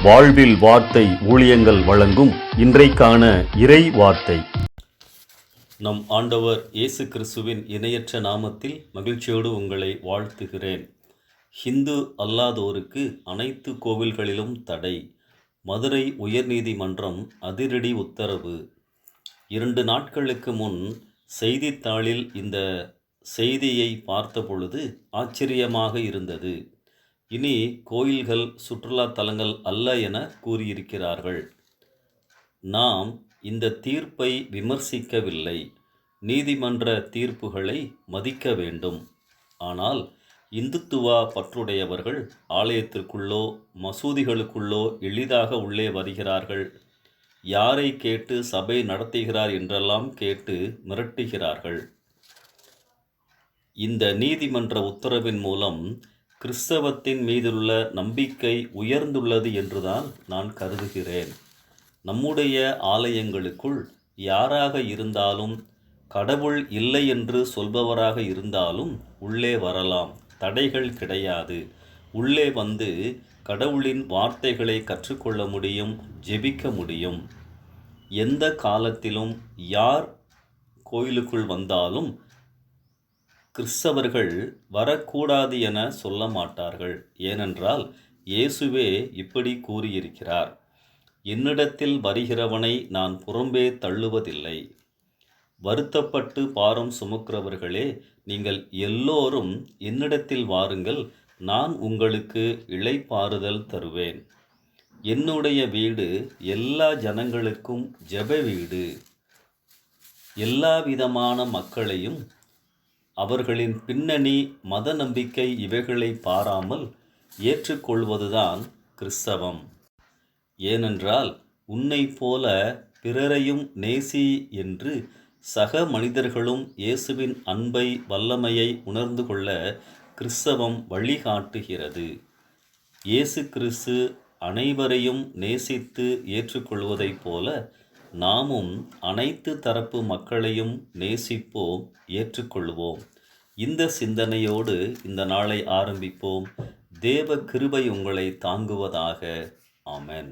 வாழ்வில் வார்த்தை ஊழியங்கள் வழங்கும் இன்றைக்கான இறை வார்த்தை. நம் ஆண்டவர் இயேசு கிறிஸ்துவின் இணையற்ற நாமத்தில் மகிழ்ச்சியோடு உங்களை வாழ்த்துகிறேன். ஹிந்து அல்லாதோருக்கு அனைத்து கோவில்களிலும் தடை. மதுரை உயர்நீதிமன்றம் அதிரடி உத்தரவு. 2 நாட்களுக்கு முன் செய்தித்தாளில் இந்த செய்தியை பார்த்தபொழுது ஆச்சரியமாக இருந்தது. இனி கோயில்கள் சுற்றுலா தலங்கள் அல்ல என கூறியிருக்கிறார்கள். நாம் இந்த தீர்ப்பை விமர்சிக்கவில்லை. நீதிமன்ற தீர்ப்புகளை மதிக்க வேண்டும். ஆனால் இந்துத்துவா பற்றுடையவர்கள் ஆலயத்திற்குள்ளோ மசூதிகளுக்குள்ளோ எளிதாக உள்ளே வருகிறார்கள். யாரை கேட்டு சபை நடத்துகிறார் என்றெல்லாம் கேட்டு மிரட்டுகிறார்கள். இந்த நீதிமன்ற உத்தரவின் மூலம் கிறிஸ்தவத்தின் மீதுள்ள நம்பிக்கை உயர்ந்துள்ளது என்றுதான் நான் கருதுகிறேன். நம்முடைய ஆலயங்களுக்குள் யாராக இருந்தாலும், கடவுள் இல்லை என்று சொல்பவராக இருந்தாலும் உள்ளே வரலாம். தடைகள் கிடையாது. உள்ளே வந்து கடவுளின் வார்த்தைகளை கற்றுக்கொள்ள முடியும், ஜெபிக்க முடியும். எந்த காலத்திலும் யார் கோயிலுக்குள் வந்தாலும் கிறிஸ்தவர்கள் வரக்கூடாது என சொல்ல மாட்டார்கள். ஏனென்றால் இயேசுவே இப்படி கூறியிருக்கிறார், என்னிடத்தில் வருகிறவனை நான் புறம்பே தள்ளுவதில்லை. வருத்தப்பட்டு பாரம் சுமக்கிறவர்களே, நீங்கள் எல்லோரும் என்னிடத்தில் வாருங்கள், நான் உங்களுக்கு இளைப்பாறுதல் தருவேன். என்னுடைய வீடு எல்லா ஜனங்களுக்கும் ஜெப வீடு. எல்லா விதமான மக்களையும், அவர்களின் பின்னணி, மத நம்பிக்கை இவைகளை பாராமல் ஏற்றுக்கொள்வதுதான் கிறிஸ்தவம். ஏனென்றால் உன்னை போல பிறரையும் நேசி என்று சக மனிதர்களும் இயேசுவின் அன்பை, வல்லமையை உணர்ந்து கொள்ள கிறிஸ்தவம் வழிகாட்டுகிறது. இயேசு கிறிஸ்து அனைவரையும் நேசித்து ஏற்றுக்கொள்வதைப் போல நாமும் அனைத்து தரப்பு மக்களையும் நேசிப்போம், ஏற்றுக்கொள்வோம். இந்த சிந்தனையோடு இந்த நாளை ஆரம்பிப்போம். தேவ கிருபை உங்களை தாங்குவதாக. ஆமென்.